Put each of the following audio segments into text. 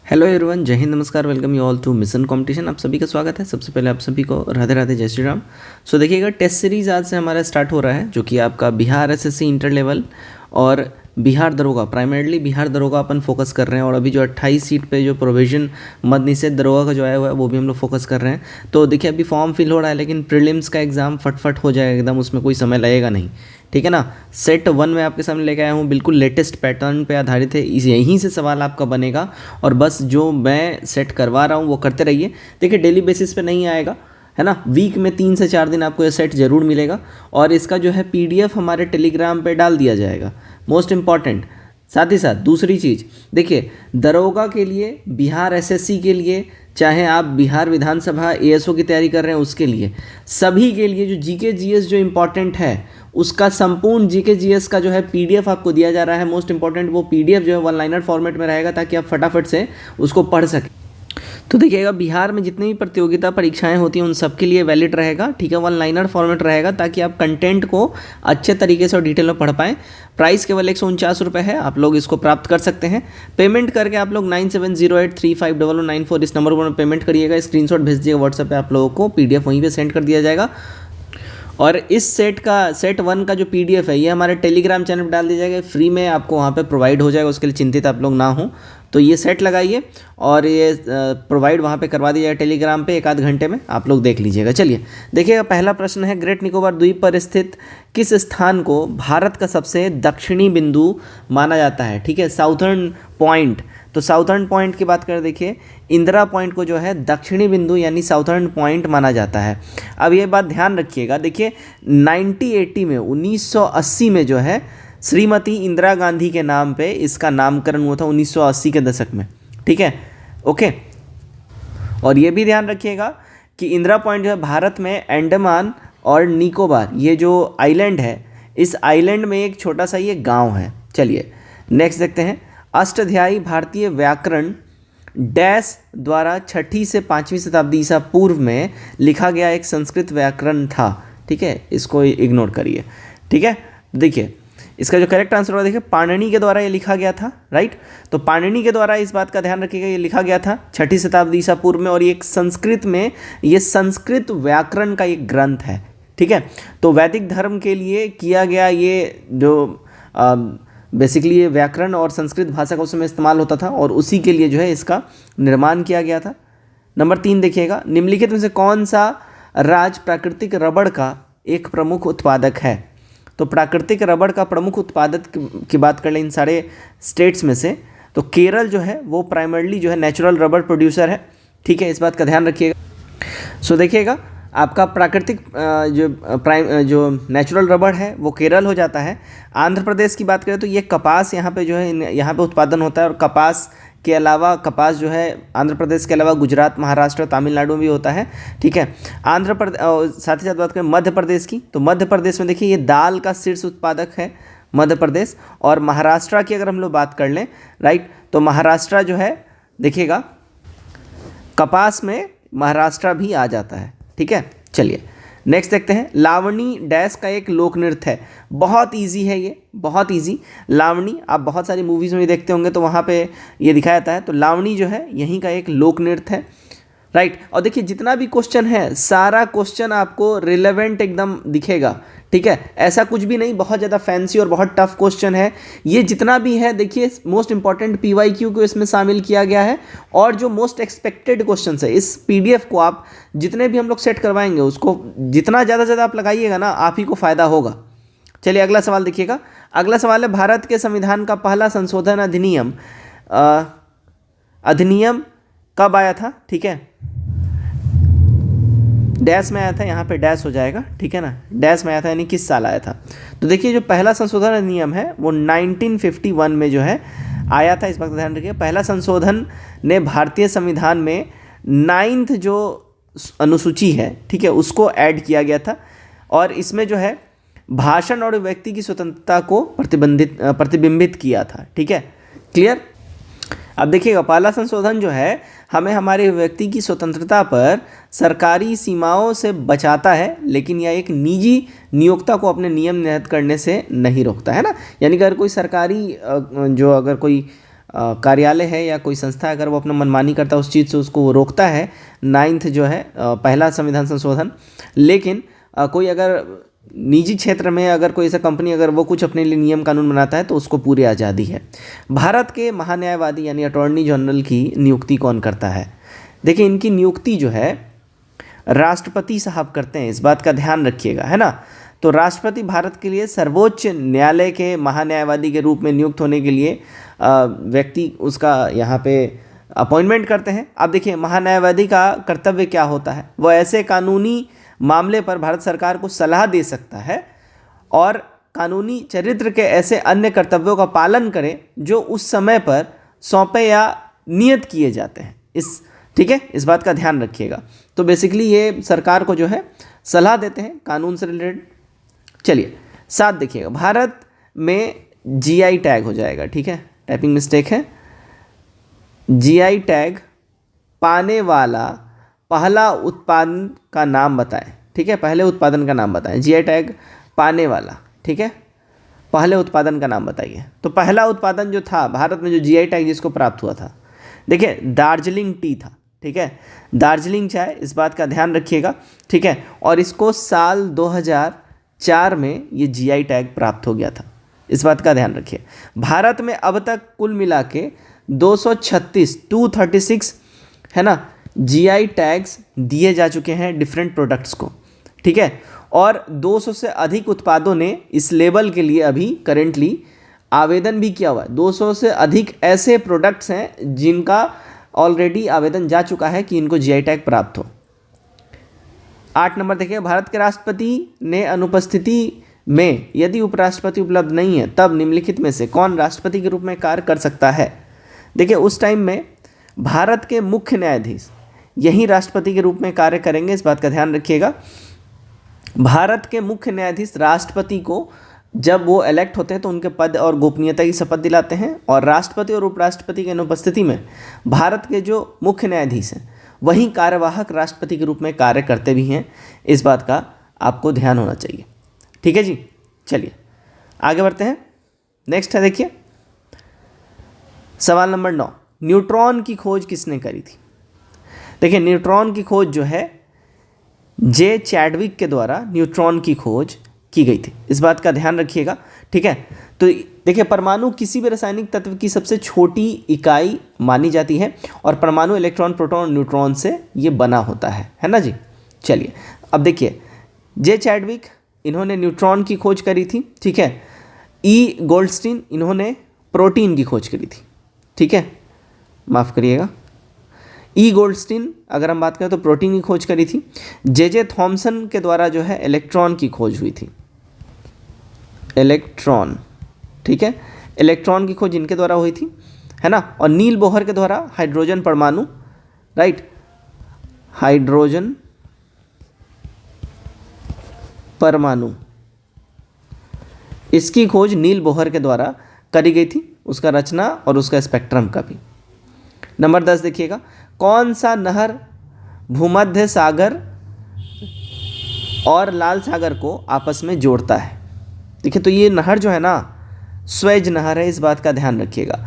Hello everyone, जय हिंद, नमस्कार, welcome you all to mission competition. आप सभी का स्वागत है। सबसे पहले आप सभी को राधे राधे, जय श्री राम। सो देखिएगा, टेस्ट सीरीज आज से हमारा स्टार्ट हो रहा है, जो कि आपका बिहार एसएससी इंटर लेवल और बिहार दरोगा, प्राइमरली बिहार दरोगा अपन फोकस कर रहे हैं। और अभी जो 28 सीट पे जो प्रोविजन मद निषेध दरोगा का जो आया हुआ है वो भी हम लोग फोकस कर रहे हैं। तो देखिए, अभी फॉर्म फिल हो रहा है, लेकिन प्रीलिम्स का एग्ज़ाम फटफट हो जाएगा एकदम, उसमें कोई समय लगेगा नहीं, ठीक है ना। सेट 1 में आपके सामने लेके आया हूँ, बिल्कुल लेटेस्ट पैटर्न पे आधारित है, इस यहीं से सवाल आपका बनेगा। और बस जो मैं सेट करवा रहा हूँ वो करते रहिए। देखिए, डेली बेसिस पे नहीं आएगा, है ना, वीक में 3 से 4 दिन आपको ये सेट ज़रूर मिलेगा। और इसका जो है पीडीएफ हमारे टेलीग्राम पे डाल दिया जाएगा, मोस्ट इम्पॉर्टेंट। साथ ही साथ दूसरी चीज़, देखिए, दरोगा के लिए, बिहार एसएससी के लिए, चाहे आप बिहार विधानसभा एएसओ की तैयारी कर रहे हैं उसके लिए, सभी के लिए जो जीके जीएस जो इम्पोर्टेंट है, उसका संपूर्ण जीके जीएस का जो है पीडीएफ आपको दिया जा रहा है। मोस्ट इंपॉर्टेंट, वो पीडीएफ जो है वन लाइनर फॉर्मेट में रहेगा, ताकि आप फटाफट से उसको पढ़ सकें। तो देखिएगा, बिहार में जितनी भी प्रतियोगिता परीक्षाएं होती हैं उन सब के लिए वैलिड रहेगा, ठीक है, वन लाइनर फॉर्मेट रहेगा, ताकि आप कंटेंट को अच्छे तरीके से और डिटेल में पढ़ पाएँ। प्राइस केवल 149 रुपये है, आप लोग इसको प्राप्त कर सकते हैं। पेमेंट करके आप लोग 9708351194 इस नंबर पर पेमेंट करिएगा, स्क्रीनशॉट भेज दीजिएगा व्हाट्सएप पे, आप लोगों को पीडीएफ वहीं पे सेंड कर दिया जाएगा। और इस सेट 1 का जो पीडीएफ है ये हमारे टेलीग्राम चैनल पर डाल दिया जाएगा, फ्री में आपको वहाँ पे प्रोवाइड हो जाएगा, उसके लिए चिंतित आप लोग ना हो। तो ये सेट लगाइए और ये प्रोवाइड वहाँ पे करवा दिया जाएगा टेलीग्राम पे, एक आध घंटे में आप लोग देख लीजिएगा। चलिए देखिएगा, पहला प्रश्न है, ग्रेट निकोबार द्वीप पर स्थित किस स्थान को भारत का सबसे दक्षिणी बिंदु माना जाता है, ठीक है, साउथर्न पॉइंट। तो साउथर्न पॉइंट की बात करें, देखिए, इंदिरा पॉइंट को जो है दक्षिणी बिंदु यानी साउथर्न पॉइंट माना जाता है। अब ये बात ध्यान रखिएगा, देखिए 1980 में जो है श्रीमती इंदिरा गांधी के नाम पे इसका नामकरण हुआ था, 1980 के दशक में, ठीक है, ओके। और ये भी ध्यान रखिएगा कि इंदिरा पॉइंट जो है भारत में अंडमान और निकोबार, ये जो आइलैंड है, इस आइलैंड में एक छोटा सा ये गाँव है। चलिए नेक्स्ट देखते हैं, अष्टाध्यायी भारतीय व्याकरण डैश द्वारा 6ठी से 5वीं शताब्दी ईसा पूर्व में लिखा गया एक संस्कृत व्याकरण था, ठीक है, इसको इग्नोर करिए, ठीक है। देखिए, इसका जो करेक्ट आंसर होगा, देखिए, पाणिनि के द्वारा ये लिखा गया था, राइट। तो पाणिनि के द्वारा, इस बात का ध्यान रखिएगा, ये लिखा गया था 6ठी शताब्दी ईसा पूर्व में, और ये एक संस्कृत में, ये संस्कृत व्याकरण का एक ग्रंथ है, ठीक है। तो वैदिक धर्म के लिए किया गया ये जो बेसिकली ये व्याकरण और संस्कृत भाषा का उस समय इस्तेमाल होता था, और उसी के लिए जो है इसका निर्माण किया गया था। नंबर 3 देखिएगा, निम्नलिखित में से कौन सा राज्य प्राकृतिक रबड़ का एक प्रमुख उत्पादक है। तो प्राकृतिक रबड़ का प्रमुख उत्पादक की बात कर लें इन सारे स्टेट्स में से, तो केरल जो है वो प्राइमरली जो है नेचुरल रबड़ प्रोड्यूसर है, ठीक है, इस बात का ध्यान रखिएगा। सो देखिएगा, आपका प्राकृतिक जो नेचुरल रबड़ है वो केरल हो जाता है। आंध्र प्रदेश की बात करें तो ये कपास यहाँ पे जो है, यहाँ पे उत्पादन होता है, और कपास के अलावा, कपास जो है आंध्र प्रदेश के अलावा गुजरात, महाराष्ट्र, तमिलनाडु में भी होता है, ठीक है। आंध्र प्रदेश, साथ ही साथ बात करें मध्य प्रदेश की, तो मध्य प्रदेश में देखिए ये दाल का शीर्ष उत्पादक है मध्य प्रदेश। और महाराष्ट्र की अगर हम लोग बात कर लें, राइट, तो महाराष्ट्र जो है, देखिएगा, कपास में महाराष्ट्र भी आ जाता है, ठीक है। चलिए नेक्स्ट देखते हैं, लावणी डैश का एक लोक नृत्य है। बहुत इजी है ये, बहुत इजी। लावणी आप बहुत सारी मूवीज़ में देखते होंगे, तो वहाँ पे ये दिखाया जाता है। तो लावणी जो है यहीं का एक लोक नृत्य है, राइट। और देखिए, जितना भी क्वेश्चन है, सारा क्वेश्चन आपको रिलेवेंट एकदम दिखेगा, ठीक है, ऐसा कुछ भी नहीं बहुत ज़्यादा फैंसी और बहुत टफ क्वेश्चन है। ये जितना भी है, देखिए, मोस्ट इंपॉर्टेंट पीवाईक्यू को इसमें शामिल किया गया है, और जो मोस्ट एक्सपेक्टेड क्वेश्चन है, इस पीडीएफ को आप जितने भी हम लोग सेट करवाएंगे, उसको जितना ज़्यादा से ज़्यादा आप लगाइएगा ना, आप ही को फ़ायदा होगा। चलिए अगला सवाल देखिएगा। अगला सवाल है, भारत के संविधान का पहला संशोधन अधिनियम कब आया था, ठीक है, डैश में आया था, यहाँ पे डैश हो जाएगा, ठीक है ना, डैश में आया था, यानी किस साल आया था। तो देखिए, जो पहला संशोधन अधिनियम है वो 1951 में जो है आया था, इस बात का ध्यान रखिए। पहला संशोधन ने भारतीय संविधान में 9th जो अनुसूची है, ठीक है, उसको ऐड किया गया था, और इसमें जो है भाषण और व्यक्ति की स्वतंत्रता को प्रतिबिंबित किया था, ठीक है, क्लियर। अब देखिएगा, पहला संशोधन जो है हमें हमारे व्यक्ति की स्वतंत्रता पर सरकारी सीमाओं से बचाता है, लेकिन यह एक निजी नियोक्ता को अपने नियम निर्धारित करने से नहीं रोकता है ना। यानी कि अगर कोई सरकारी अगर कोई कार्यालय है या कोई संस्था है, अगर वो अपना मनमानी करता है उस चीज़ से, उसको वो रोकता है। 9th जो है पहला संविधान संशोधन। लेकिन कोई अगर निजी क्षेत्र में अगर कोई ऐसा कंपनी अगर वो कुछ अपने लिए नियम कानून बनाता है तो उसको पूरी आज़ादी है। भारत के महान्यायवादी यानी अटॉर्नी जनरल की नियुक्ति कौन करता है? देखिए, इनकी नियुक्ति जो है राष्ट्रपति साहब करते हैं, इस बात का ध्यान रखिएगा, है ना। तो राष्ट्रपति भारत के लिए सर्वोच्च न्यायालय के महान्यायवादी के रूप में नियुक्त होने के लिए व्यक्ति उसका यहाँ पे अपॉइंटमेंट करते हैं। अब देखिए, महान्यायवादी का कर्तव्य क्या होता है? वो ऐसे कानूनी मामले पर भारत सरकार को सलाह दे सकता है और कानूनी चरित्र के ऐसे अन्य कर्तव्यों का पालन करे जो उस समय पर सौंपे या नियत किए जाते हैं। ठीक है, इस बात का ध्यान रखिएगा। तो बेसिकली ये सरकार को जो है सलाह देते हैं कानून से रिलेटेड। चलिए 7 देखिएगा, भारत में जीआई टैग हो जाएगा। ठीक है, टाइपिंग मिस्टेक है। जीआई टैग पाने वाला पहला उत्पादन का नाम बताएं। ठीक है, पहले उत्पादन का नाम बताएं। जीआई टैग पाने वाला, ठीक है, पहले उत्पादन का नाम बताइए। तो पहला उत्पादन जो था भारत में, जो जीआई टैग जिसको प्राप्त हुआ था, देखिए दार्जिलिंग टी था। ठीक है, दार्जिलिंग चाय, इस बात का ध्यान रखिएगा। ठीक है, और इसको साल 2004 में ये जीआई टैग प्राप्त हो गया था, इस बात का ध्यान रखिए। भारत में अब तक कुल मिला के 236 है ना जीआई टैग्स दिए जा चुके हैं डिफरेंट प्रोडक्ट्स को। ठीक है, और 200 से अधिक उत्पादों ने इस लेबल के लिए अभी करेंटली आवेदन भी किया हुआ है। 200 से अधिक ऐसे प्रोडक्ट्स हैं जिनका ऑलरेडी आवेदन जा चुका है कि इनको जीआई टैग प्राप्त हो। 8 नंबर देखिए, भारत के राष्ट्रपति ने अनुपस्थिति में यदि उपराष्ट्रपति उपलब्ध नहीं है तब निम्नलिखित में से कौन राष्ट्रपति के रूप में कार्य कर सकता है? देखिए, उस टाइम में भारत के मुख्य न्यायाधीश यही राष्ट्रपति के रूप में कार्य करेंगे, इस बात का ध्यान रखिएगा। भारत के मुख्य न्यायाधीश राष्ट्रपति को जब वो इलेक्ट होते हैं तो उनके पद और गोपनीयता की शपथ दिलाते हैं, और राष्ट्रपति और उपराष्ट्रपति की अनुपस्थिति में भारत के जो मुख्य न्यायाधीश हैं वही कार्यवाहक राष्ट्रपति के रूप में कार्य करते भी हैं, इस बात का आपको ध्यान होना चाहिए। ठीक है जी, चलिए आगे बढ़ते हैं। नेक्स्ट है, देखिए सवाल नंबर 9, न्यूट्रॉन की खोज किसने करी थी? देखिए, न्यूट्रॉन की खोज जो है जे चैडविक के द्वारा न्यूट्रॉन की खोज की गई थी, इस बात का ध्यान रखिएगा। ठीक है, तो देखिए, परमाणु किसी भी रासायनिक तत्व की सबसे छोटी इकाई मानी जाती है और परमाणु इलेक्ट्रॉन, प्रोटॉन और न्यूट्रॉन से ये बना होता है ना जी। चलिए अब देखिए, जे चैडविक इन्होंने न्यूट्रॉन की खोज करी थी। ठीक है, ई गोल्डस्टीन इन्होंने प्रोटीन की खोज करी थी। ठीक है, माफ़ करिएगा, ई गोल्डस्टीन अगर हम बात करें तो प्रोटीन की खोज करी थी। जे थॉमसन के द्वारा जो है इलेक्ट्रॉन की खोज हुई थी, इलेक्ट्रॉन। ठीक है, इलेक्ट्रॉन की खोज इनके द्वारा हुई थी, है ना। और नील बोहर के द्वारा हाइड्रोजन परमाणु, राइट, हाइड्रोजन परमाणु, इसकी खोज नील बोहर के द्वारा करी गई थी, उसका रचना और उसका स्पेक्ट्रम का भी। नंबर 10 देखिएगा, कौन सा नहर भूमध्य सागर और लाल सागर को आपस में जोड़ता है? देखिए, तो ये नहर जो है ना, स्वेज नहर है, इस बात का ध्यान रखिएगा।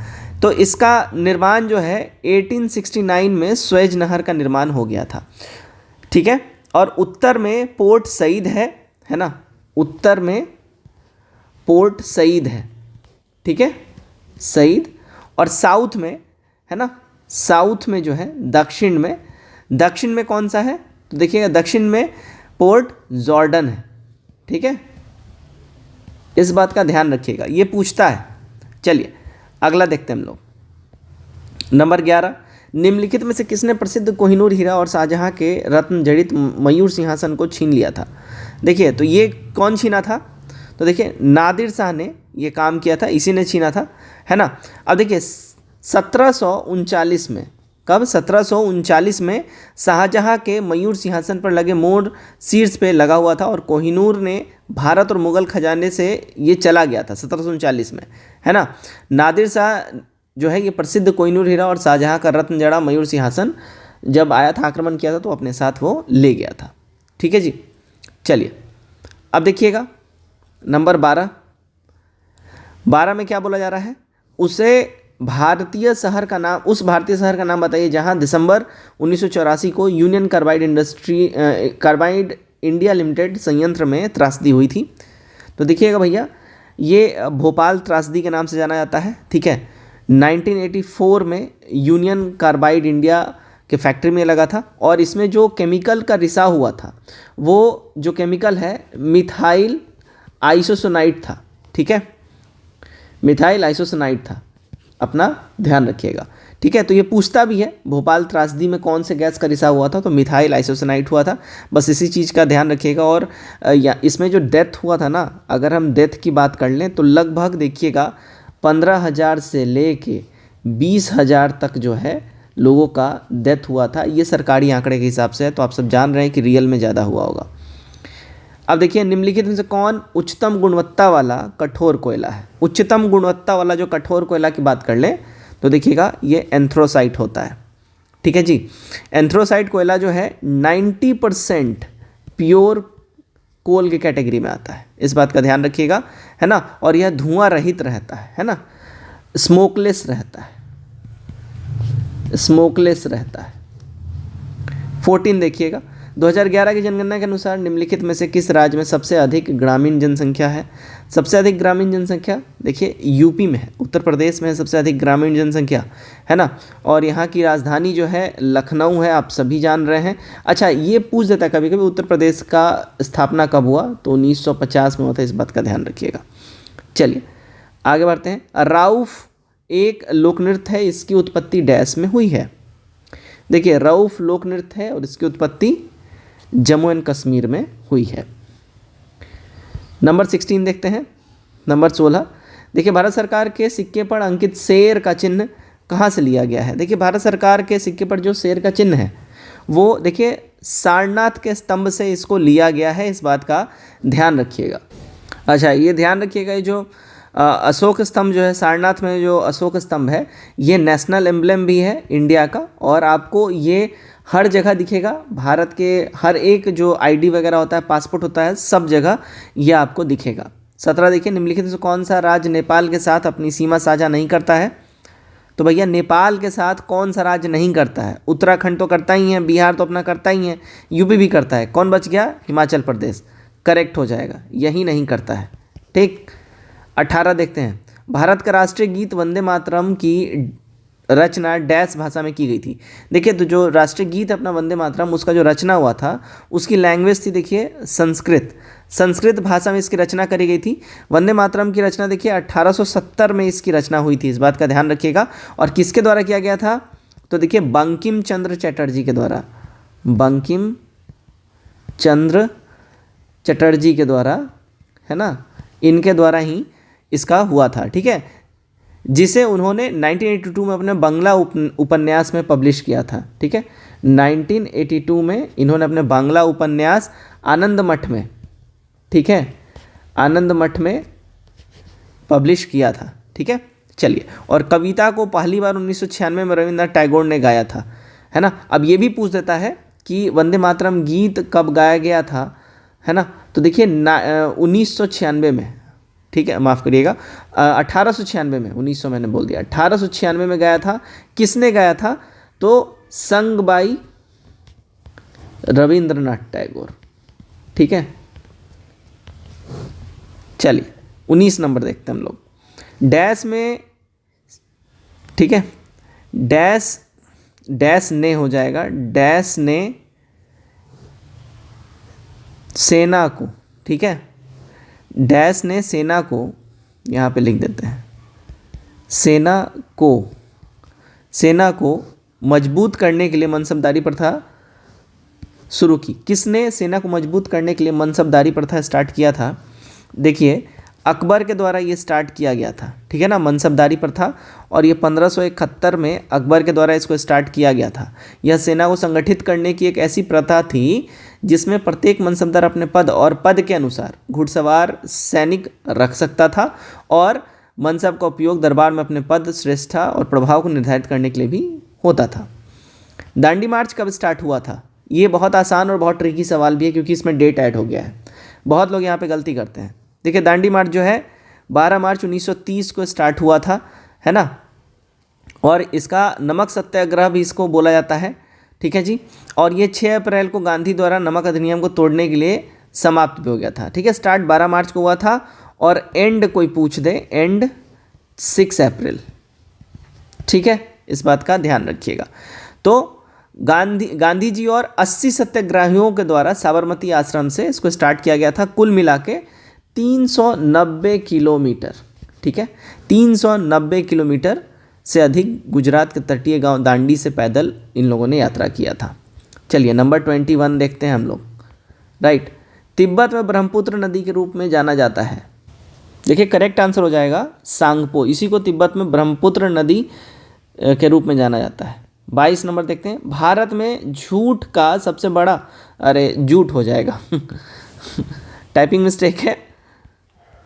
तो इसका निर्माण जो है 1869 में स्वेज नहर का निर्माण हो गया था। ठीक है, और उत्तर में पोर्ट सईद है ना, उत्तर में पोर्ट सईद है। ठीक है, सईद, और साउथ में, है ना, साउथ में जो है दक्षिण में कौन सा है? तो देखिएगा, दक्षिण में पोर्ट जॉर्डन है। ठीक है, इस बात का ध्यान रखिएगा, ये पूछता है। चलिए अगला देखते हैं हम लोग। नंबर 11, निम्नलिखित में से किसने प्रसिद्ध कोहिनूर हीरा और शाहजहां के रत्न जड़ित मयूर सिंहासन को छीन लिया था? देखिए, तो ये कौन छीना था? तो देखिए, नादिर शाह ने ये काम किया था, इसी ने छीना था, है ना। अब देखिए 1739 में, कब? 1739 में शाहजहां के मयूर सिंहासन पर लगे मोर शीर्ष पे लगा हुआ था और कोहिनूर ने भारत और मुगल खजाने से ये चला गया था 1739 में, है ना। नादिर शाह जो है ये प्रसिद्ध कोहिनूर हीरा और शाहजहां का रत्न जड़ा मयूर सिंहासन जब आया था, आक्रमण किया था, तो अपने साथ वो ले गया था। ठीक है जी, चलिए अब देखिएगा नंबर 12 में क्या बोला जा रहा है? उसे भारतीय शहर का नाम, उस भारतीय शहर का नाम बताइए जहां दिसंबर 1984 को यूनियन कार्बाइड इंडिया लिमिटेड संयंत्र में त्रासदी हुई थी। तो देखिएगा भैया, ये भोपाल त्रासदी के नाम से जाना जाता है। ठीक है, 1984 में यूनियन कार्बाइड इंडिया के फैक्ट्री में लगा था और इसमें जो केमिकल का रिसाव हुआ था वो जो केमिकल है मिथाइल आइसोसोनाइट था। ठीक है, मिथाइल आइसोसोनाइट था, अपना ध्यान रखिएगा। ठीक है, तो ये पूछता भी है भोपाल त्रासदी में कौन से गैस का रिसाव हुआ था, तो मिथाइल आइसोसोनाइट हुआ था। बस इसी चीज़ का ध्यान रखिएगा। और इसमें जो डेथ हुआ था ना, अगर हम डेथ की बात कर लें तो लगभग देखिएगा 15,000 से ले के 20,000 तक जो है लोगों का डेथ हुआ था। ये सरकारी आंकड़े के हिसाब से है, तो आप सब जान रहे हैं कि रियल में ज़्यादा हुआ होगा। अब देखिए, निम्नलिखित में से कौन उच्चतम गुणवत्ता वाला कठोर कोयला है? उच्चतम गुणवत्ता वाला जो कठोर कोयला की बात कर लें तो देखिएगा ये एंथ्रोसाइट होता है। ठीक है जी, एंथ्रोसाइट कोयला जो है 90% प्योर कोल के कैटेगरी में आता है, इस बात का ध्यान रखिएगा, है ना। और यह धुआं रहित रहता है ना, स्मोकलेस रहता है, स्मोकलेस रहता है। 14 देखिएगा, 2011 की जनगणना के अनुसार निम्नलिखित में से किस राज्य में सबसे अधिक ग्रामीण जनसंख्या है? सबसे अधिक ग्रामीण जनसंख्या देखिए यूपी में है, उत्तर प्रदेश में है सबसे अधिक ग्रामीण जनसंख्या, है ना। और यहाँ की राजधानी जो है लखनऊ है, आप सभी जान रहे हैं। अच्छा, ये पूछ देता है कभी कभी उत्तर प्रदेश का स्थापना कब हुआ, तो 1950 में हुआ था, इस बात का ध्यान रखिएगा। चलिए आगे बढ़ते हैं। राउफ एक लोक नृत्य है, इसकी उत्पत्ति डैश में हुई है। देखिए, राउफ लोक नृत्य है और इसकी उत्पत्ति जम्मू एंड कश्मीर में हुई है। नंबर 16 देखते हैं। नंबर 16 देखिए, भारत सरकार के सिक्के पर अंकित शेर का चिन्ह कहाँ से लिया गया है? देखिए, भारत सरकार के सिक्के पर जो शेर का चिन्ह है वो देखिए सारनाथ के स्तंभ से इसको लिया गया है, इस बात का ध्यान रखिएगा। अच्छा, ये ध्यान रखिएगा, ये जो अशोक स्तंभ जो है सारनाथ में, जो अशोक स्तंभ है ये नेशनल एम्ब्लेम भी है इंडिया का, और आपको ये हर जगह दिखेगा। भारत के हर एक जो आईडी वगैरह होता है, पासपोर्ट होता है, सब जगह ये आपको दिखेगा। 17 देखिए, निम्नलिखित में से कौन सा राज्य नेपाल के साथ अपनी सीमा साझा नहीं करता है? तो भैया, नेपाल के साथ कौन सा राज्य नहीं करता है? उत्तराखंड तो करता ही है, बिहार तो अपना करता ही है, यूपी भी करता है, कौन बच गया? हिमाचल प्रदेश, करेक्ट हो जाएगा, यही नहीं करता है। ठीक, 18 देखते हैं। भारत का राष्ट्रीय गीत वंदे मातरम की रचना डैश भाषा में की गई थी? देखिए, तो जो राष्ट्रीय गीत अपना वंदे मातरम, उसका जो रचना हुआ था उसकी लैंग्वेज थी देखिए संस्कृत। संस्कृत भाषा में इसकी रचना करी गई थी। वंदे मातरम की रचना देखिए 1870 में इसकी रचना हुई थी, इस बात का ध्यान रखिएगा। और किसके द्वारा किया गया था? तो देखिए बंकिम चंद्र चटर्जी के द्वारा, बंकिम चंद्र चटर्जी के द्वारा, है ना, इनके द्वारा ही इसका हुआ था। ठीक है, जिसे उन्होंने 1982 में अपने बांग्ला उपन्यास में पब्लिश किया था। ठीक है, 1982 में इन्होंने अपने बांग्ला उपन्यास आनंद मठ में, ठीक है, आनंद मठ में पब्लिश किया था। ठीक है, चलिए, और कविता को पहली बार 1996 में रविंद्रनाथ टैगोर ने गाया था, है ना। अब ये भी पूछ देता है कि वंदे मातरम गीत कब गाया गया था, है ना। तो देखिए 1996 में, ठीक है, माफ़ करिएगा, 1896 में, 1900 मैंने बोल दिया, 1896 में गाया था। किसने गाया था? तो संग बाई रविंद्रनाथ टैगोर। ठीक है, चलिए 19 नंबर देखते हैं हम लोग। डैश में, ठीक है, डैश डैश ने हो जाएगा, डैश ने सेना को, ठीक है, डैश ने सेना को, यहाँ पे लिख देते हैं, सेना को मजबूत करने के लिए मनसबदारी प्रथा शुरू की। किसने सेना को मजबूत करने के लिए मनसबदारी प्रथा स्टार्ट किया था? देखिए, अकबर के द्वारा ये स्टार्ट किया गया था, ठीक है ना, मनसबदारी प्रथा। और ये 1571 में अकबर के द्वारा इसको स्टार्ट किया गया था। यह सेना को संगठित करने की एक ऐसी प्रथा थी जिसमें प्रत्येक मनसबदार अपने पद और पद के अनुसार घुड़सवार सैनिक रख सकता था, और मनसब का उपयोग दरबार में अपने पद, श्रेष्ठता और प्रभाव को निर्धारित करने के लिए भी होता था। दांडी मार्च कब स्टार्ट हुआ था? ये बहुत आसान और बहुत ट्रिकी सवाल भी है, क्योंकि इसमें डेट ऐड हो गया है। बहुत लोग यहाँ पे गलती करते हैं। देखिए, दांडी मार्च जो है 12 मार्च 1930 को स्टार्ट हुआ था, है ना। और इसका नमक सत्याग्रह भी इसको बोला जाता है, ठीक है जी। और ये 6 अप्रैल को गांधी द्वारा नमक अधिनियम को तोड़ने के लिए समाप्त भी हो गया था, ठीक है। स्टार्ट 12 मार्च को हुआ था और एंड कोई पूछ दे, एंड 6 अप्रैल, ठीक है, इस बात का ध्यान रखिएगा। तो गांधी जी और 80 सत्याग्रहियों के द्वारा साबरमती आश्रम से इसको स्टार्ट किया गया था। कुल मिला के 390 किलोमीटर, ठीक है, 390 किलोमीटर से अधिक गुजरात के तटीय गांव दांडी से पैदल इन लोगों ने यात्रा किया था। चलिए नंबर 21 देखते हैं हम लोग, राइट। तिब्बत में ब्रह्मपुत्र नदी के रूप में जाना जाता है। देखिए करेक्ट आंसर हो जाएगा सांगपो, इसी को तिब्बत में ब्रह्मपुत्र नदी के रूप में जाना जाता है। 22 नंबर देखते हैं। भारत में झूठ का सबसे बड़ा, अरे जूट हो जाएगा टाइपिंग मिस्टेक है,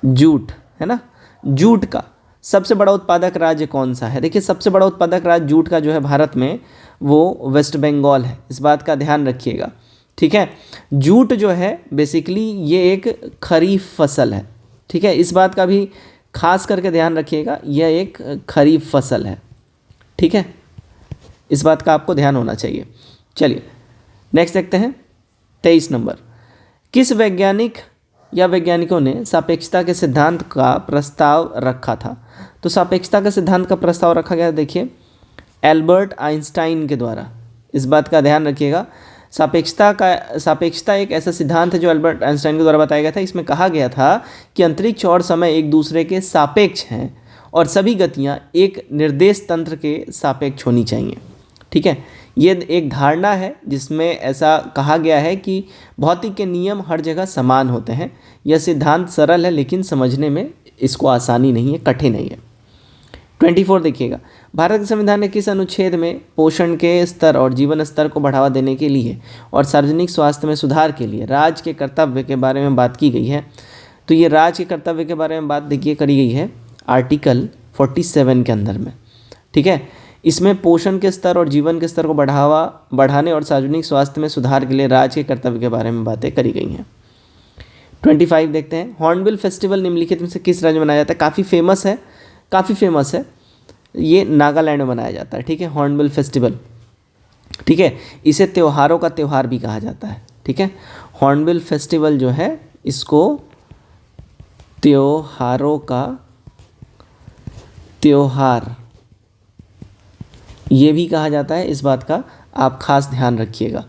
जूट है ना। जूट का सबसे बड़ा उत्पादक राज्य कौन सा है? देखिए सबसे बड़ा उत्पादक राज्य जूट का जो है भारत में वो वेस्ट बंगाल है, इस बात का ध्यान रखिएगा, ठीक है। जूट जो है बेसिकली ये एक खरीफ फसल है, ठीक है, इस बात का भी खास करके ध्यान रखिएगा, यह एक खरीफ फसल है, ठीक है, इस बात का आपको ध्यान होना चाहिए। चलिए नेक्स्ट देखते हैं 23 नंबर। किस वैज्ञानिक या वैज्ञानिकों ने सापेक्षता के सिद्धांत का प्रस्ताव रखा था? तो सापेक्षता का सिद्धांत का प्रस्ताव रखा गया, देखिए एल्बर्ट आइंस्टाइन के द्वारा, इस बात का ध्यान रखिएगा। सापेक्षता एक ऐसा सिद्धांत है जो एल्बर्ट आइंस्टाइन के द्वारा बताया गया था। इसमें कहा गया था कि अंतरिक्ष और समय एक दूसरे के सापेक्ष हैं और सभी गतियाँ एक निर्देश तंत्र के सापेक्ष होनी चाहिए, ठीक है। ये एक धारणा है जिसमें ऐसा कहा गया है कि भौतिक के नियम हर जगह समान होते हैं। यह सिद्धांत सरल है लेकिन समझने में इसको आसानी नहीं है, कठिन नहीं है। 24 देखिएगा। भारत के संविधान के किस अनुच्छेद में पोषण के स्तर और जीवन स्तर को बढ़ावा देने के लिए और सार्वजनिक स्वास्थ्य में सुधार के लिए राज्य के कर्तव्य के बारे में बात की गई है? तो ये राज्य के कर्तव्य के बारे में बात देखिए करी गई है आर्टिकल 47 के अंदर में, ठीक है। इसमें पोषण के स्तर और जीवन के स्तर को बढ़ाने और सार्वजनिक स्वास्थ्य में सुधार के लिए राज्य के कर्तव्य के बारे में बातें करी गई हैं। 25 देखते हैं। हॉर्नबिल फेस्टिवल निम्नलिखित में से किस राज्य में मनाया जाता है? काफ़ी फेमस है, ये नागालैंड में मनाया जाता है, ठीक है, हॉर्नबिल फेस्टिवल, ठीक है। इसे त्योहारों का त्यौहार भी कहा जाता है, ठीक है। हॉर्नबिल फेस्टिवल जो है इसको त्योहारों का त्यौहार ये भी कहा जाता है, इस बात का आप खास ध्यान रखिएगा।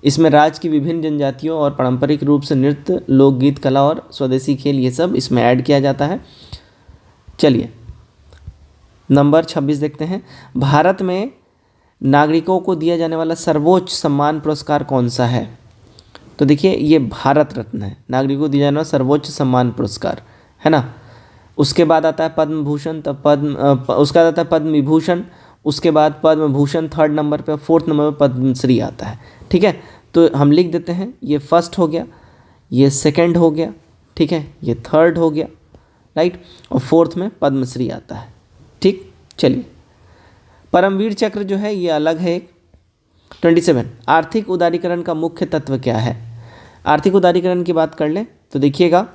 इसमें राज्य की विभिन्न जनजातियों और पारंपरिक रूप से नृत्य, लोकगीत, कला और स्वदेशी खेल ये सब इसमें ऐड किया जाता है। चलिए नंबर 26 देखते हैं। भारत में नागरिकों को दिया जाने वाला सर्वोच्च सम्मान पुरस्कार कौन सा है? तो देखिए ये भारत रत्न है, नागरिकों को दिया जाने वाला सर्वोच्च सम्मान पुरस्कार, है ना। उसके बाद आता है पद्म भूषण, तब उसके बाद आता है पद्म विभूषण, उसके बाद पद्म भूषण 3rd नंबर पे, 4th नंबर पे पद्मश्री आता है, ठीक है। तो हम लिख देते हैं, ये 1st हो गया, ये 2nd हो गया, ठीक है, ये 3rd हो गया, राइट, और 4th में पद्मश्री आता है, ठीक। चलिए परमवीर चक्र जो है ये अलग है एक। 27 आर्थिक उदारीकरण का मुख्य तत्व क्या है? आर्थिक उदारीकरण की बात कर लें तो देखिएगा,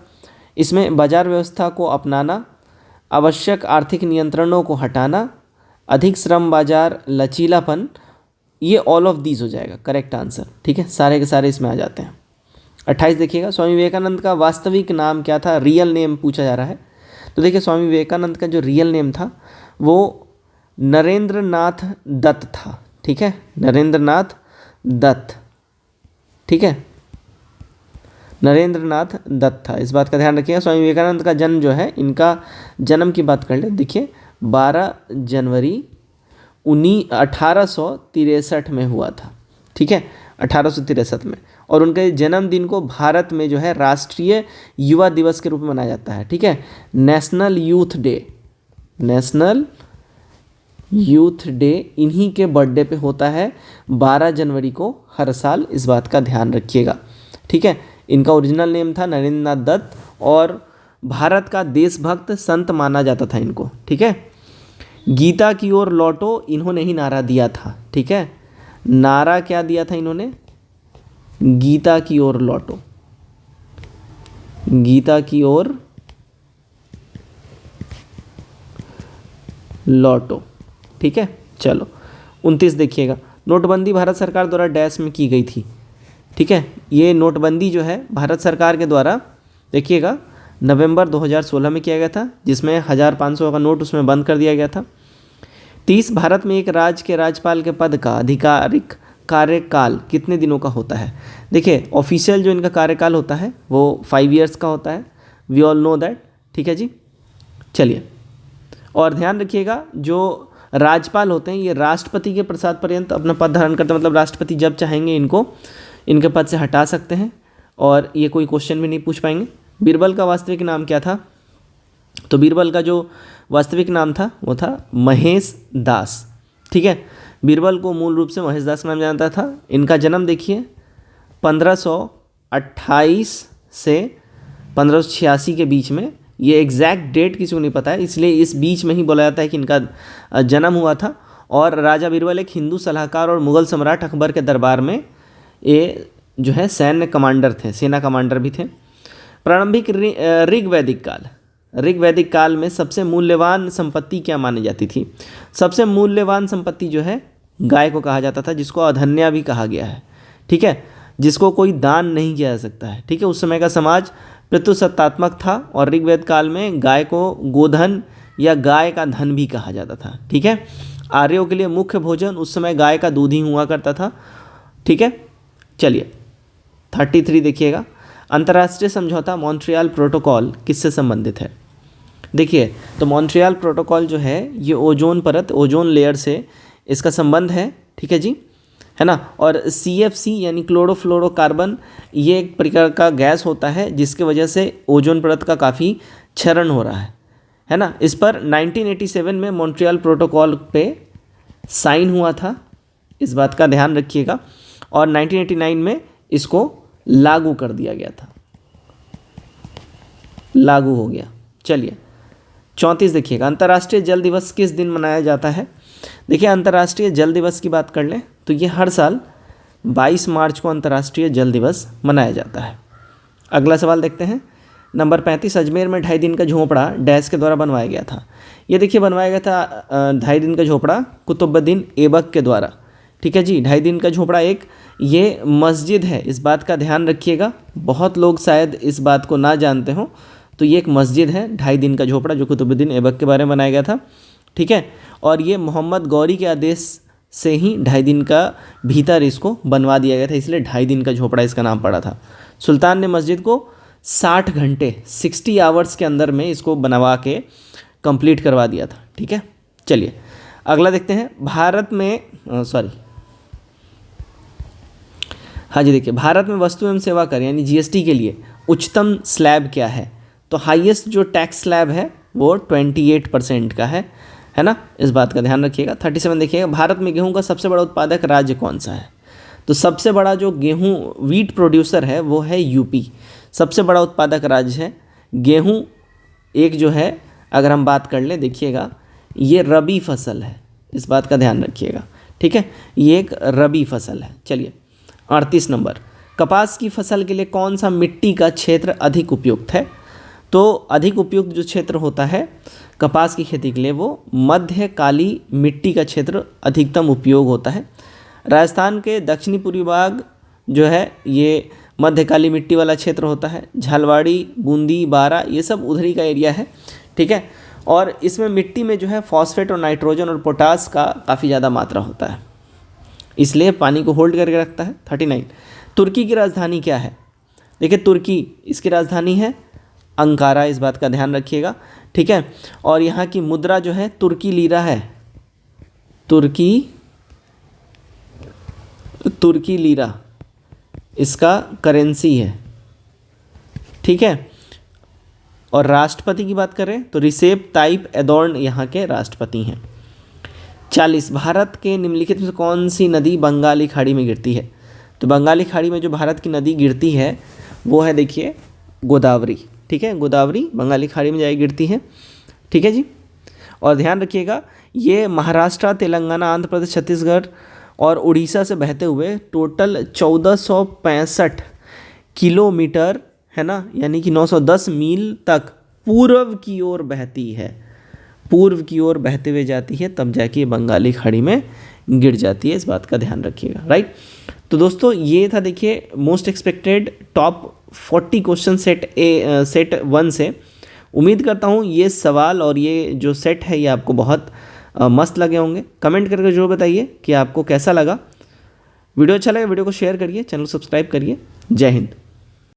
इसमें बाजार व्यवस्था को अपनाना, आवश्यक आर्थिक नियंत्रणों को हटाना, अधिक श्रम बाजार, लचीलापन, ये ऑल ऑफ दीज हो जाएगा करेक्ट आंसर, ठीक है, सारे के सारे इसमें आ जाते हैं। 28 देखिएगा। स्वामी विवेकानंद का वास्तविक नाम क्या था? रियल नेम पूछा जा रहा है। तो देखिए स्वामी विवेकानंद का जो रियल नेम था वो नरेंद्र नाथ दत्त था, ठीक है, नरेंद्र नाथ दत्त, ठीक है, नरेंद्र नाथ दत्त था, इस बात का ध्यान रखिएगा। स्वामी विवेकानंद का जन्म जो है, इनका जन्म की बात कर ले, देखिए 12 जनवरी 1863 में हुआ था, ठीक है, 1863 में। और उनके जन्मदिन को भारत में जो है राष्ट्रीय युवा दिवस के रूप में मनाया जाता है, ठीक है, national youth day, national youth day इन्हीं के बर्थडे पे होता है 12 जनवरी को हर साल, इस बात का ध्यान रखिएगा, ठीक है। इनका ओरिजिनल नेम था नरेंद्र नाथ दत्त और भारत का देशभक्त संत माना जाता था इनको, ठीक है। गीता की ओर लौटो इन्होंने ही नारा दिया था, ठीक है, नारा क्या दिया था इन्होंने? गीता की ओर लौटो, गीता की ओर लौटो, ठीक है। चलो 29 देखिएगा, नोटबंदी भारत सरकार द्वारा डैश में की गई थी। ठीक है, ये नोटबंदी जो है भारत सरकार के द्वारा देखिएगा नवंबर 2016 में किया गया था, जिसमें 1500 का नोट उसमें बंद कर दिया गया था। 30 भारत में एक राज्य के राज्यपाल के पद का आधिकारिक कार्यकाल कितने दिनों का होता है? देखिए ऑफिशियल जो इनका कार्यकाल होता है वो 5 ईयर्स का होता है, वी ऑल नो दैट। ठीक है जी, चलिए और ध्यान रखिएगा जो राज्यपाल होते हैं ये राष्ट्रपति के प्रसाद पर्यंत अपना पद धारण करते हैं, मतलब राष्ट्रपति जब चाहेंगे इनको इनके पद से हटा सकते हैं और ये कोई क्वेश्चन भी नहीं पूछ पाएंगे। बीरबल का वास्तविक नाम क्या था? तो बीरबल का जो वास्तविक नाम था वो था महेश दास। ठीक है, बीरबल को मूल रूप से महेश दास नाम जानता था। इनका जन्म देखिए 1528 से 1586 के बीच में, ये एग्जैक्ट डेट किसी को नहीं पता है, इसलिए इस बीच में ही बोला जाता है कि इनका जन्म हुआ था। और राजा बीरबल एक हिंदू सलाहकार और मुग़ल सम्राट अकबर के दरबार में ये जो है सैन्य कमांडर थे, सेना कमांडर भी थे। प्रारंभिक ऋग्वैदिक काल में सबसे मूल्यवान संपत्ति क्या मानी जाती थी? सबसे मूल्यवान संपत्ति जो है गाय को कहा जाता था, जिसको अधन्या भी कहा गया है। ठीक है, जिसको कोई दान नहीं किया जा सकता है। ठीक है, उस समय का समाज पितृसत्तात्मक था और ऋग्वेद काल में गाय को गोधन या गाय का धन भी कहा जाता था। ठीक है, आर्यों के लिए मुख्य भोजन उस समय गाय का दूध ही हुआ करता था। ठीक है, चलिए 33 देखिएगा, अंतर्राष्ट्रीय समझौता मॉन्ट्रियल प्रोटोकॉल किससे संबंधित है? देखिए तो मॉन्ट्रियल प्रोटोकॉल जो है ये ओजोन परत, ओजोन लेयर से इसका संबंध है। ठीक है जी, है ना। और CFC यानी क्लोरोफ्लोरोकार्बन ये एक प्रकार का गैस होता है जिसकी वजह से ओजोन परत का काफ़ी क्षरण हो रहा है ना। इस पर 1987 में मॉन्ट्रियल प्रोटोकॉल पे साइन हुआ था, इस बात का ध्यान रखिएगा। और 1989 में इसको लागू कर दिया गया था, लागू हो गया। चलिए 34 देखिएगा, अंतर्राष्ट्रीय जल दिवस किस दिन मनाया जाता है? देखिए अंतर्राष्ट्रीय जल दिवस की बात कर लें तो ये हर साल 22 मार्च को अंतर्राष्ट्रीय जल दिवस मनाया जाता है। अगला सवाल देखते हैं, नंबर 35, अजमेर में 2.5 दिन का झोपड़ा डैश के द्वारा बनवाया गया था। ये देखिए बनवाया गया था 2.5 दिन का झोपड़ा कुतुबुद्दीन ऐबक के द्वारा। ठीक है जी, 2.5 दिन का झोपड़ा एक ये मस्जिद है, इस बात का ध्यान रखिएगा। बहुत लोग शायद इस बात को ना जानते हो, तो ये एक मस्जिद है 2.5 दिन का झोपड़ा जो कुतुबुद्दीन ऐबक के बारे में बनाया गया था। ठीक है, और ये मोहम्मद गौरी के आदेश से ही 2.5 दिन का भीतर इसको बनवा दिया गया था, इसलिए 2.5 दिन का झोपड़ा इसका नाम पड़ा था। सुल्तान ने मस्जिद को 60 घंटे 60 आवर्स के अंदर में इसको बनवा के कंप्लीट करवा दिया था। ठीक है, चलिए अगला देखते हैं, भारत में हाँ जी देखिए, भारत में वस्तु एवं सेवा कर यानी GST के लिए उच्चतम स्लैब क्या है? तो हाईएस्ट जो टैक्स स्लैब है वो 28% का है ना, इस बात का ध्यान रखिएगा। 37 देखिएगा, भारत में गेहूं का सबसे बड़ा उत्पादक राज्य कौन सा है? तो सबसे बड़ा जो गेहूं वीट प्रोड्यूसर है वो है यूपी, सबसे बड़ा उत्पादक राज्य है। गेहूं एक जो है अगर हम बात कर लें, देखिएगा ये रबी फसल है, इस बात का ध्यान रखिएगा। ठीक है, ये एक रबी फसल है। चलिए 38 नंबर, कपास की फसल के लिए कौन सा मिट्टी का क्षेत्र अधिक उपयुक्त है? तो अधिक उपयुक्त जो क्षेत्र होता है कपास की खेती के लिए वो मध्य काली मिट्टी का क्षेत्र अधिकतम उपयोग होता है। राजस्थान के दक्षिणी पूर्वी भाग जो है ये मध्य काली मिट्टी वाला क्षेत्र होता है। झालवाड़ी, बूंदी, बारा ये सब उधरी का एरिया है। ठीक है, और इसमें मिट्टी में जो है फॉस्फेट और नाइट्रोजन और पोटास का काफ़ी ज़्यादा मात्रा होता है, इसलिए पानी को होल्ड करके रखता है। 39, तुर्की की राजधानी क्या है? देखिए तुर्की इसकी राजधानी है अंकारा, इस बात का ध्यान रखिएगा। ठीक है, और यहाँ की मुद्रा जो है तुर्की लीरा है, तुर्की लीरा इसका करेंसी है। ठीक है, और राष्ट्रपति की बात करें तो रिसेप ताइप एर्दोगन यहाँ के राष्ट्रपति हैं। 40, भारत के निम्नलिखित में से कौन सी नदी बंगाली खाड़ी में गिरती है? तो बंगाली खाड़ी में जो भारत की नदी गिरती है वो है देखिए गोदावरी। ठीक है, गोदावरी बंगाली खाड़ी में जाके गिरती है। ठीक है जी, और ध्यान रखिएगा ये महाराष्ट्र, तेलंगाना, आंध्र प्रदेश, छत्तीसगढ़ और उड़ीसा से बहते हुए टोटल 1465 किलोमीटर है ना, यानी कि 910 मील तक पूर्व की ओर बहती है। पूर्व की ओर बहते हुए जाती है तब जाके ये बंगाली खाड़ी में गिर जाती है, इस बात का ध्यान रखिएगा, राइट। तो दोस्तों ये था देखिए most expected top 40 question set 1 से। उम्मीद करता हूँ ये सवाल और ये जो सेट है ये आपको बहुत मस्त लगे होंगे। कमेंट करके जो बताइए कि आपको कैसा लगा। वीडियो अच्छा लगा वीडियो को शेयर करिए, चैनल सब्सक्राइब करिए। जय हिंद।